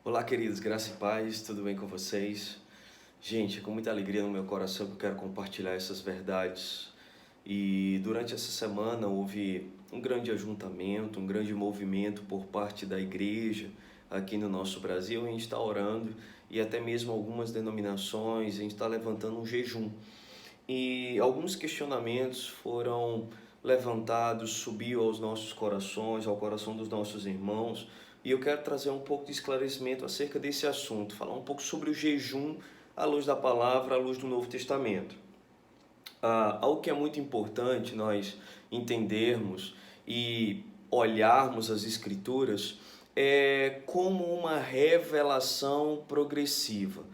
Olá, queridos, graça e paz, tudo bem com vocês? Gente, é com muita alegria no meu coração que eu quero compartilhar essas verdades. E durante essa semana houve um grande ajuntamento, um grande movimento por parte da igreja aqui no nosso Brasil. A gente está orando e até mesmo algumas denominações, a gente está levantando um jejum. E alguns questionamentos foram levantados, subiu aos nossos corações, ao coração dos nossos irmãos, e eu quero trazer um pouco de esclarecimento acerca desse assunto, falar um pouco sobre o jejum à luz da palavra, à luz do Novo Testamento. Algo que é muito importante nós entendermos e olharmos as Escrituras é como uma revelação progressiva,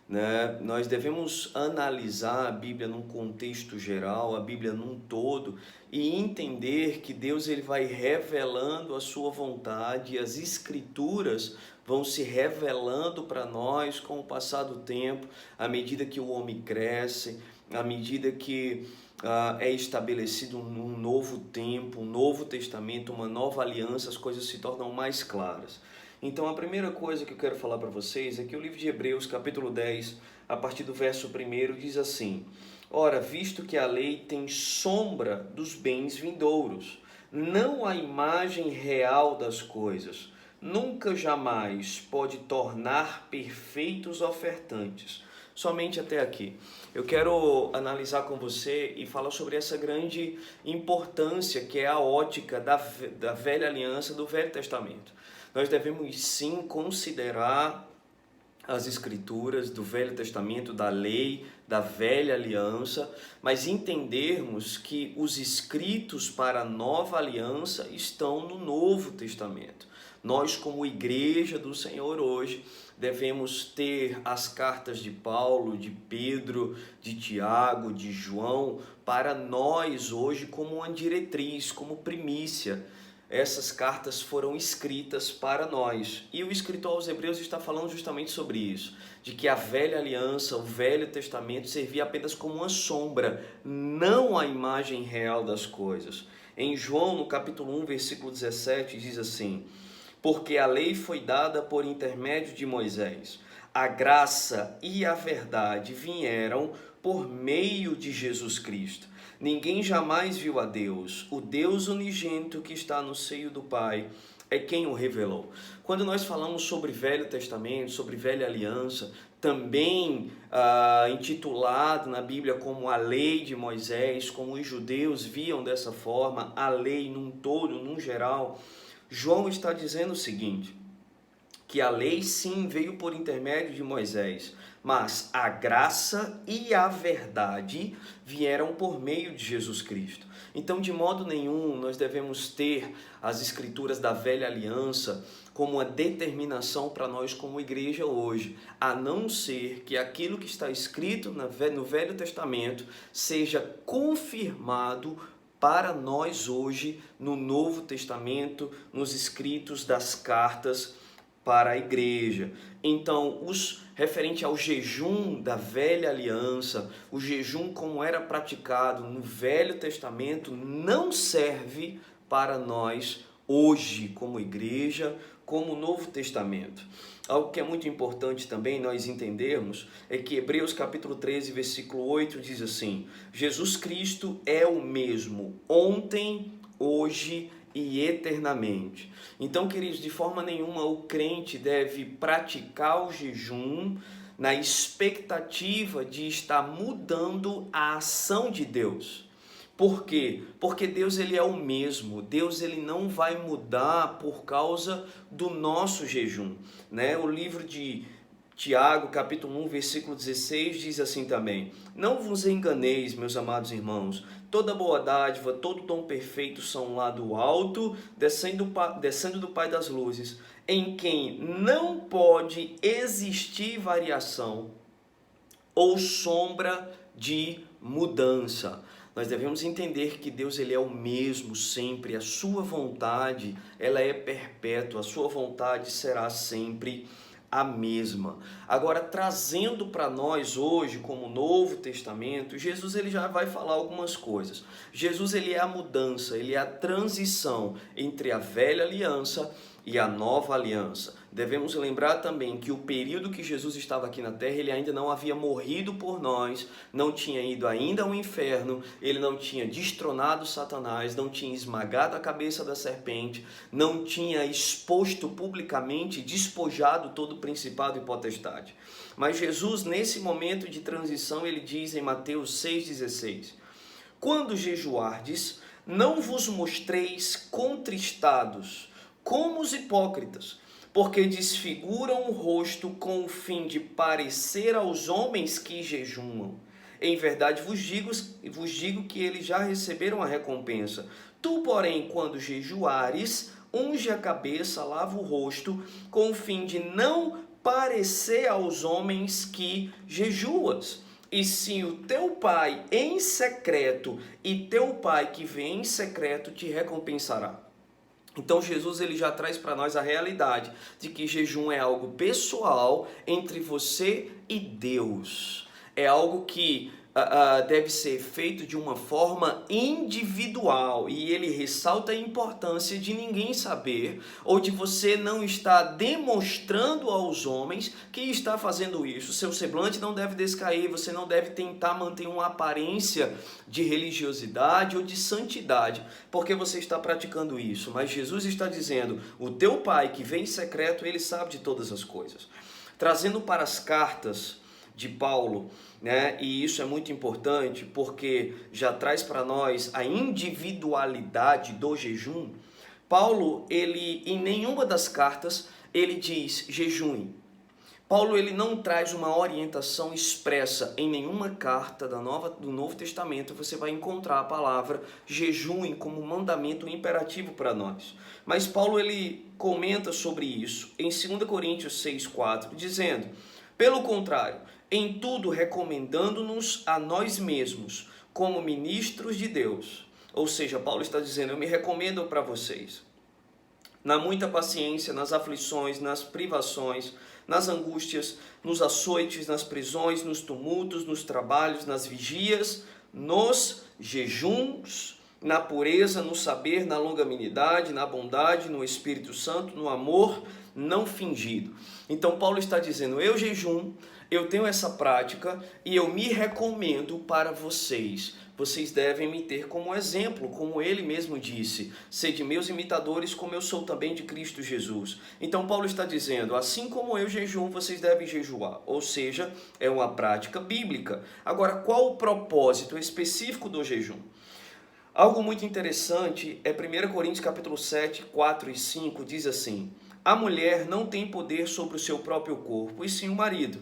né? Nós devemos analisar a Bíblia num contexto geral, a Bíblia num todo, e entender que Deus ele vai revelando a sua vontade, e as Escrituras vão se revelando para nós com o passar do tempo, à medida que o homem cresce, à medida que é estabelecido um novo tempo, um novo testamento, uma nova aliança, as coisas se tornam mais claras. Então a primeira coisa que eu quero falar para vocês é que o livro de Hebreus, capítulo 10, a partir do verso 1, diz assim: Ora, visto que a lei tem sombra dos bens vindouros, não a imagem real das coisas, nunca jamais pode tornar perfeitos ofertantes. Somente até aqui. Eu quero analisar com você e falar sobre essa grande importância que é a ótica da velha aliança, do Velho Testamento. Nós devemos sim considerar as escrituras do Velho Testamento, da lei, da velha aliança, mas entendermos que os escritos para a nova aliança estão no Novo Testamento. Nós, como igreja do Senhor hoje, devemos ter as cartas de Paulo, de Pedro, de Tiago, de João, para nós hoje como uma diretriz, como primícia. Essas cartas foram escritas para nós. E o escritor aos Hebreus está falando justamente sobre isso, de que a velha aliança, o Velho Testamento, servia apenas como uma sombra, não a imagem real das coisas. Em João, no capítulo 1, versículo 17, diz assim: Porque a lei foi dada por intermédio de Moisés, a graça e a verdade vieram por meio de Jesus Cristo. Ninguém jamais viu a Deus. O Deus unigênito que está no seio do Pai é quem o revelou. Quando nós falamos sobre Velho Testamento, sobre Velha Aliança, também intitulado na Bíblia como a lei de Moisés, como os judeus viam dessa forma, a lei num todo, num geral, João está dizendo o seguinte: que a lei sim veio por intermédio de Moisés, mas a graça e a verdade vieram por meio de Jesus Cristo. Então, de modo nenhum, nós devemos ter as escrituras da velha aliança como uma determinação para nós como igreja hoje, a não ser que aquilo que está escrito no Velho Testamento seja confirmado para nós hoje no Novo Testamento, nos escritos das cartas para a igreja. Então, referente ao jejum da velha aliança, o jejum como era praticado no Velho Testamento, não serve para nós hoje como igreja, como Novo Testamento. Algo que é muito importante também nós entendermos é que Hebreus capítulo 13, versículo 8 diz assim: Jesus Cristo é o mesmo ontem, hoje e eternamente. Então, queridos, de forma nenhuma o crente deve praticar o jejum na expectativa de estar mudando a ação de Deus. Por quê? Porque Deus ele é o mesmo. Deus ele não vai mudar por causa do nosso jejum, né? O livro de Tiago, capítulo 1, versículo 16, diz assim também: Não vos enganeis, meus amados irmãos, toda boa dádiva, todo dom perfeito são lá do alto, descendo do Pai das luzes, em quem não pode existir variação ou sombra de mudança. Nós devemos entender que Deus ele é o mesmo sempre, a sua vontade ela é perpétua, a sua vontade será sempre a mesma. Agora, trazendo para nós hoje como Novo Testamento, Jesus ele já vai falar algumas coisas. Jesus ele é a mudança, ele é a transição entre a velha aliança e a nova aliança. Devemos lembrar também que o período que Jesus estava aqui na terra, ele ainda não havia morrido por nós, não tinha ido ainda ao inferno, ele não tinha destronado Satanás, não tinha esmagado a cabeça da serpente, não tinha exposto publicamente, despojado todo o principado e potestade. Mas Jesus, nesse momento de transição, ele diz em Mateus 6,16: quando jejuardes, não vos mostreis contristados, como os hipócritas, porque desfiguram o rosto com o fim de parecer aos homens que jejuam. Em verdade vos digo que eles já receberam a recompensa. Tu, porém, quando jejuares, unge a cabeça, lava o rosto, com o fim de não parecer aos homens que jejuas. E sim o teu pai em secreto, e teu pai que vem em secreto te recompensará. Então Jesus ele já traz para nós a realidade de que jejum é algo pessoal entre você e Deus. É algo que deve ser feito de uma forma individual, e ele ressalta a importância de ninguém saber, ou de você não estar demonstrando aos homens que está fazendo isso. Seu semblante não deve descair, você não deve tentar manter uma aparência de religiosidade ou de santidade, porque você está praticando isso. Mas Jesus está dizendo, o teu pai que vem em secreto, ele sabe de todas as coisas. Trazendo para as cartas de Paulo, né? E isso é muito importante porque já traz para nós a individualidade do jejum. Paulo, ele em nenhuma das cartas ele diz jejuem. Paulo ele não traz uma orientação expressa em nenhuma carta do Novo Testamento. Você vai encontrar a palavra jejuem como mandamento imperativo para nós. Mas Paulo ele comenta sobre isso em 2 Coríntios 6,4, dizendo: pelo contrário, em tudo recomendando-nos a nós mesmos como ministros de Deus. Ou seja, Paulo está dizendo, eu me recomendo para vocês. Na muita paciência, nas aflições, nas privações, nas angústias, nos açoites, nas prisões, nos tumultos, nos trabalhos, nas vigias, nos jejuns, na pureza, no saber, na longanimidade, na bondade, no Espírito Santo, no amor não fingido. Então Paulo está dizendo, eu jejum, eu tenho essa prática e eu me recomendo para vocês. Vocês devem me ter como exemplo, como ele mesmo disse, sede meus imitadores como eu sou também de Cristo Jesus. Então Paulo está dizendo, assim como eu jejum, vocês devem jejuar, ou seja, é uma prática bíblica. Agora, qual o propósito específico do jejum? Algo muito interessante é 1 Coríntios capítulo 7, 4 e 5, diz assim, a mulher não tem poder sobre o seu próprio corpo, e sim o marido.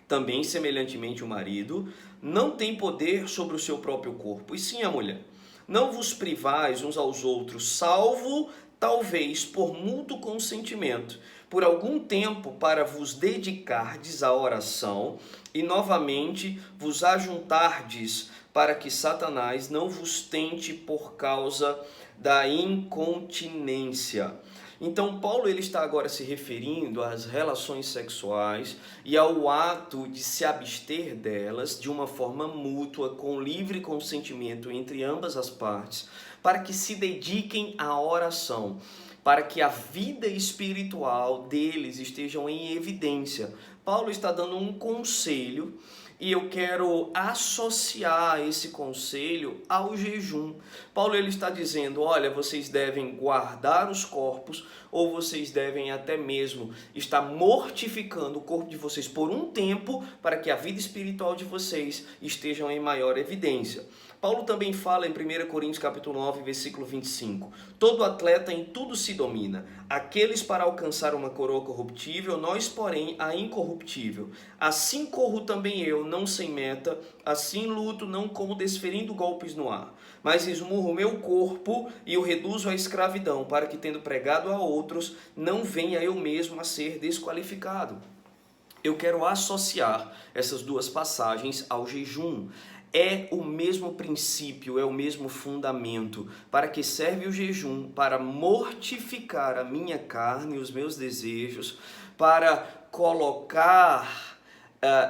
Também, semelhantemente, o marido não tem poder sobre o seu próprio corpo, e sim a mulher. Não vos privais uns aos outros, salvo, talvez, por mútuo consentimento, por algum tempo para vos dedicardes à oração e novamente vos ajuntardes para que Satanás não vos tente por causa da incontinência. Então Paulo ele está agora se referindo às relações sexuais e ao ato de se abster delas de uma forma mútua, com livre consentimento entre ambas as partes, para que se dediquem à oração, para que a vida espiritual deles estejam em evidência. Paulo está dando um conselho e eu quero associar esse conselho ao jejum. Paulo ele está dizendo, olha, vocês devem guardar os corpos, ou vocês devem até mesmo estar mortificando o corpo de vocês por um tempo, para que a vida espiritual de vocês estejam em maior evidência. Paulo também fala em 1 Coríntios capítulo 9, versículo 25. Todo atleta em tudo se domina. Aqueles para alcançar uma coroa corruptível, nós, porém, a incorruptível. Assim corro também eu, não sem meta, assim luto, não como desferindo golpes no ar. Mas esmurro o meu corpo e o reduzo à escravidão, para que, tendo pregado a outros, não venha eu mesmo a ser desqualificado. Eu quero associar essas duas passagens ao jejum. É o mesmo princípio, é o mesmo fundamento. Para que serve o jejum? Para mortificar a minha carne e os meus desejos, para colocar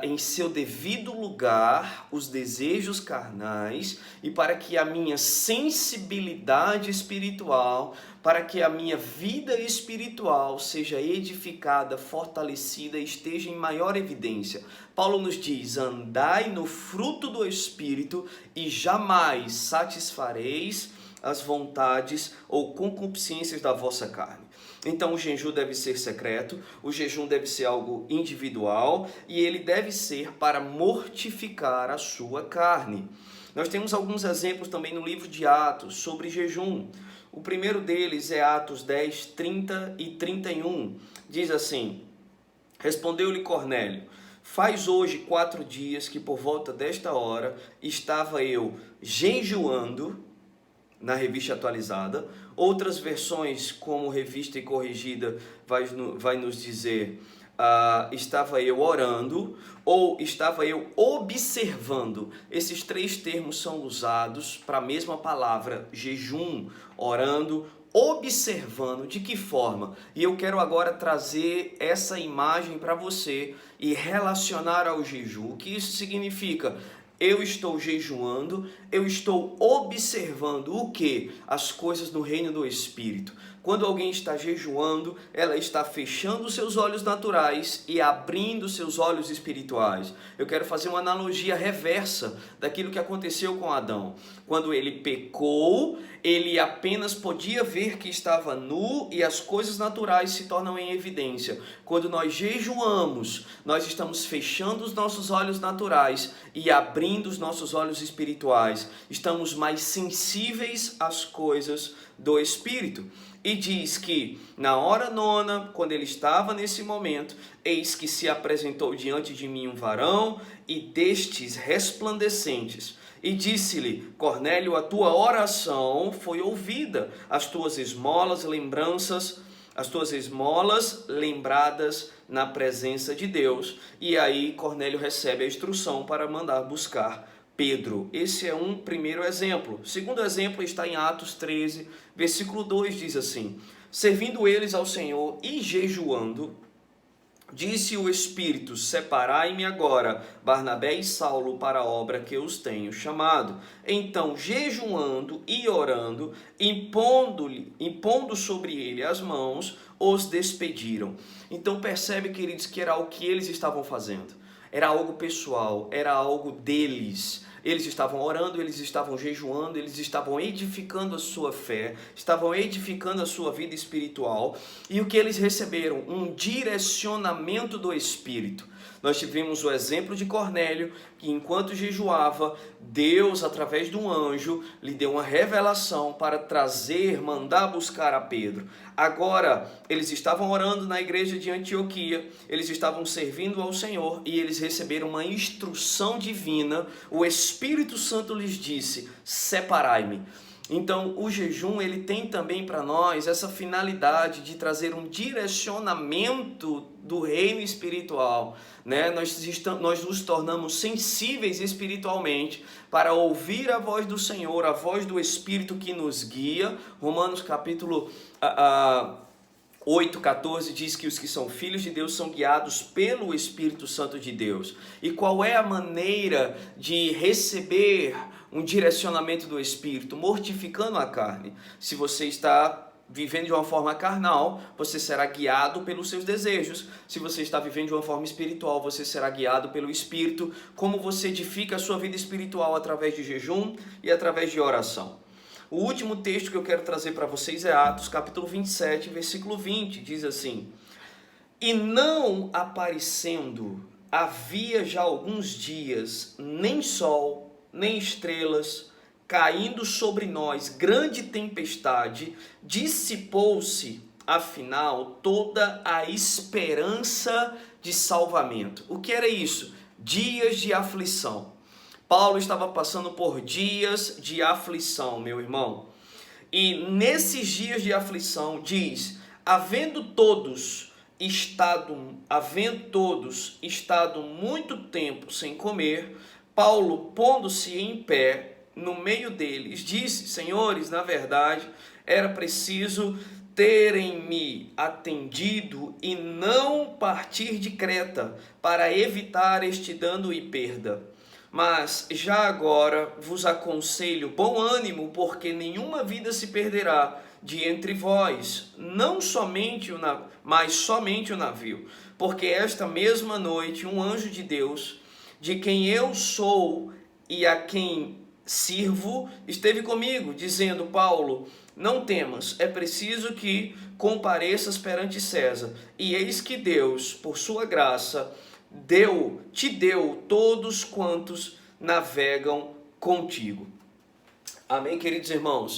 em seu devido lugar os desejos carnais e para que a minha sensibilidade espiritual, para que a minha vida espiritual seja edificada, fortalecida, esteja em maior evidência. Paulo nos diz: andai no fruto do Espírito e jamais satisfareis as vontades ou concupiscências da vossa carne. Então o jejum deve ser secreto, o jejum deve ser algo individual e ele deve ser para mortificar a sua carne. Nós temos alguns exemplos também no livro de Atos sobre jejum. O primeiro deles é Atos 10, 30 e 31. Diz assim: respondeu-lhe Cornélio: faz hoje 4 dias que por volta desta hora estava eu jejuando, na revista atualizada. Outras versões, como revista e corrigida, vai nos dizer estava eu orando ou estava eu observando. Esses 3 termos são usados para a mesma palavra, jejum, orando, observando. De que forma? E eu quero agora trazer essa imagem para você e relacionar ao jejum. O que isso significa? Eu estou jejuando, eu estou observando o que? As coisas no reino do Espírito. Quando alguém está jejuando, ela está fechando seus olhos naturais e abrindo seus olhos espirituais. Eu quero fazer uma analogia reversa daquilo que aconteceu com Adão. Quando ele pecou, ele apenas podia ver que estava nu e as coisas naturais se tornam em evidência. Quando nós jejuamos, nós estamos fechando os nossos olhos naturais e abrindo os nossos olhos espirituais. Estamos mais sensíveis às coisas do Espírito. E diz que na hora 9, quando ele estava nesse momento, eis que se apresentou diante de mim um varão e destes resplandecentes. E disse-lhe: Cornélio, a tua oração foi ouvida, as tuas esmolas lembradas na presença de Deus. E aí Cornélio recebe a instrução para mandar buscar Pedro. Esse é um primeiro exemplo. O segundo exemplo está em Atos 13, versículo 2, diz assim: servindo eles ao Senhor e jejuando, disse o Espírito: separai-me agora Barnabé e Saulo para a obra que eu os tenho chamado. Então, jejuando e orando, impondo sobre ele as mãos, os despediram. Então percebe, queridos, que era o que eles estavam fazendo. Era algo pessoal, era algo deles. Eles estavam orando, eles estavam jejuando, eles estavam edificando a sua fé, estavam edificando a sua vida espiritual. E o que eles receberam? Um direcionamento do Espírito. Nós tivemos o exemplo de Cornélio, que enquanto jejuava, Deus, através de um anjo, lhe deu uma revelação para mandar buscar a Pedro. Agora, eles estavam orando na igreja de Antioquia, eles estavam servindo ao Senhor e eles receberam uma instrução divina. O Espírito Santo lhes disse: separai-me. Então, o jejum, ele tem também para nós essa finalidade de trazer um direcionamento do reino espiritual, né? Nós nos tornamos sensíveis espiritualmente para ouvir a voz do Senhor, a voz do Espírito que nos guia. Romanos capítulo 8,14 diz que os que são filhos de Deus são guiados pelo Espírito Santo de Deus. E qual é a maneira de receber um direcionamento do Espírito? Mortificando a carne. Se você está vivendo de uma forma carnal, você será guiado pelos seus desejos. Se você está vivendo de uma forma espiritual, você será guiado pelo Espírito. Como você edifica a sua vida espiritual? Através de jejum e através de oração. O último texto que eu quero trazer para vocês é Atos, capítulo 27, versículo 20. Diz assim: e não aparecendo havia já alguns dias, nem sol, nem estrelas, caindo sobre nós grande tempestade, dissipou-se, afinal, toda a esperança de salvamento. O que era isso? Dias de aflição. Paulo estava passando por dias de aflição, meu irmão. E nesses dias de aflição, diz: havendo todos estado muito tempo sem comer, Paulo, pondo-se em pé no meio deles, disse: senhores, na verdade, era preciso terem me atendido e não partir de Creta, para evitar este dano e perda. Mas já agora vos aconselho bom ânimo, porque nenhuma vida se perderá de entre vós, não somente mas somente o navio. Porque esta mesma noite um anjo de Deus, de quem eu sou e a quem sirvo, esteve comigo, dizendo: Paulo, não temas, é preciso que compareças perante César. E eis que Deus, por sua graça, te deu todos quantos navegam contigo. Amém, queridos irmãos?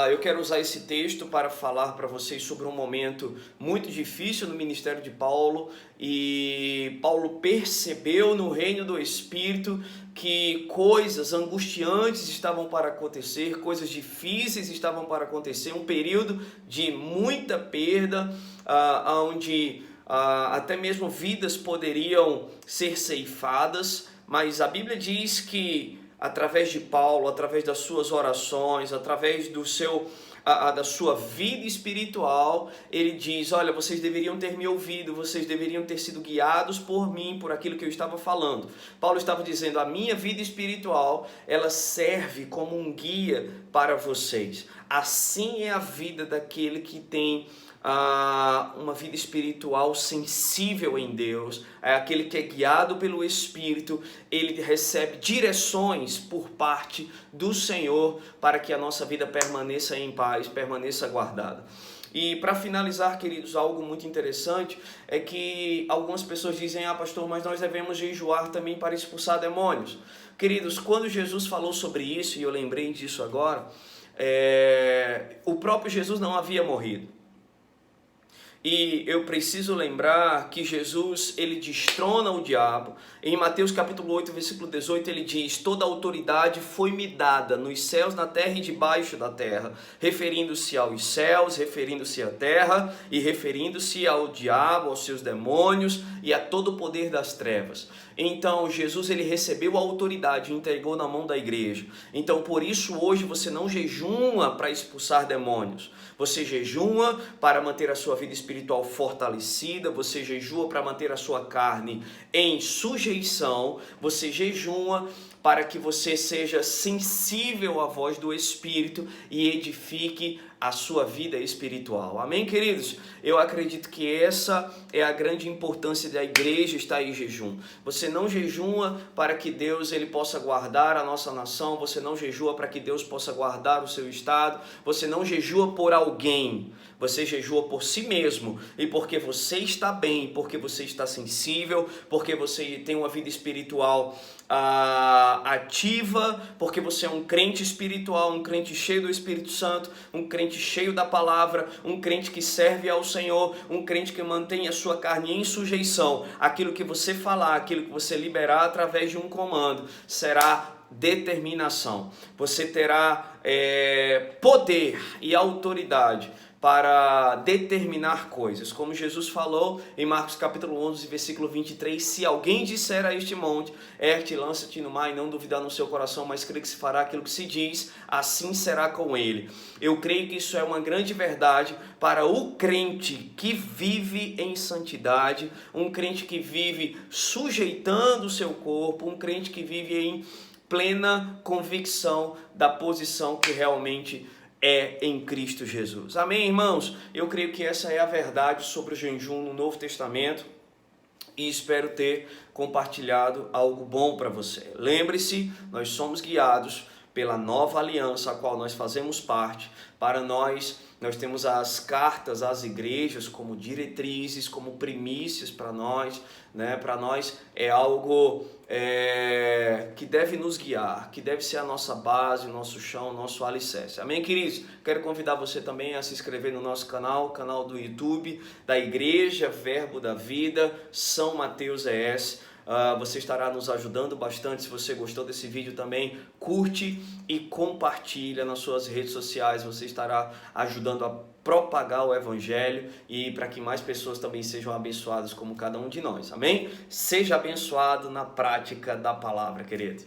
Eu quero usar esse texto para falar para vocês sobre um momento muito difícil no ministério de Paulo. E Paulo percebeu no reino do Espírito que coisas angustiantes estavam para acontecer, coisas difíceis estavam para acontecer, um período de muita perda, onde até mesmo vidas poderiam ser ceifadas, mas a Bíblia diz que através de Paulo, através das suas orações, através da sua vida espiritual, ele diz: olha, vocês deveriam ter me ouvido, vocês deveriam ter sido guiados por mim, por aquilo que eu estava falando. Paulo estava dizendo: a minha vida espiritual, ela serve como um guia para vocês. Assim é a vida daquele que tem uma vida espiritual sensível em Deus, é aquele que é guiado pelo Espírito. Ele recebe direções por parte do Senhor para que a nossa vida permaneça em paz, permaneça guardada. E para finalizar, queridos, algo muito interessante é que algumas pessoas dizem: pastor, mas nós devemos jejuar também para expulsar demônios. Queridos, quando Jesus falou sobre isso, e eu lembrei disso agora, o próprio Jesus não havia morrido. E eu preciso lembrar que Jesus, ele destrona o diabo. Em Mateus capítulo 8, versículo 18, ele diz: toda autoridade foi-me dada nos céus, na terra e debaixo da terra, referindo-se aos céus, referindo-se à terra e referindo-se ao diabo, aos seus demônios e a todo o poder das trevas. Então Jesus, ele recebeu a autoridade e entregou na mão da igreja. Então por isso hoje você não jejuma para expulsar demônios, você jejuma para manter a sua vida espiritual fortalecida, você jejua para manter a sua carne em sujeição, você jejuma para que você seja sensível à voz do Espírito e edifique a sua vida espiritual. Amém, queridos? Eu acredito que essa é a grande importância da igreja estar em jejum. Você não jejua para que Deus ele possa guardar a nossa nação, você não jejua para que Deus possa guardar o seu estado, você não jejua por alguém, você jejua por si mesmo, e porque você está bem, porque você está sensível, porque você tem uma vida espiritual ativa, porque você é um crente espiritual, um crente cheio do Espírito Santo, um crente cheio da palavra, um crente que serve ao Senhor, um crente que mantém a sua carne em sujeição. Aquilo que você falar, aquilo que você liberar através de um comando, será determinação. Você terá poder e autoridade para determinar coisas, como Jesus falou em Marcos capítulo 11, versículo 23, se alguém disser a este monte, ergue-te, lança-te no mar, e não duvidar no seu coração, mas crê que se fará aquilo que se diz, assim será com ele. Eu creio que isso é uma grande verdade para o crente que vive em santidade, um crente que vive sujeitando o seu corpo, um crente que vive em plena convicção da posição que realmente é em Cristo Jesus. Amém, irmãos? Eu creio que essa é a verdade sobre o jejum no Novo Testamento e espero ter compartilhado algo bom para você. Lembre-se, nós somos guiados pela nova aliança a qual nós fazemos parte. Para nós temos as cartas às igrejas como diretrizes, como primícias para nós, né? Para nós é algo que deve nos guiar, que deve ser a nossa base, o nosso chão, o nosso alicerce. Amém, queridos? Quero convidar você também a se inscrever no nosso canal, canal do YouTube da Igreja Verbo da Vida, São Mateus ES. Você estará nos ajudando bastante. Se você gostou desse vídeo também, curte e compartilha nas suas redes sociais. Você estará ajudando a propagar o Evangelho e para que mais pessoas também sejam abençoadas como cada um de nós. Amém? Seja abençoado na prática da palavra, querido.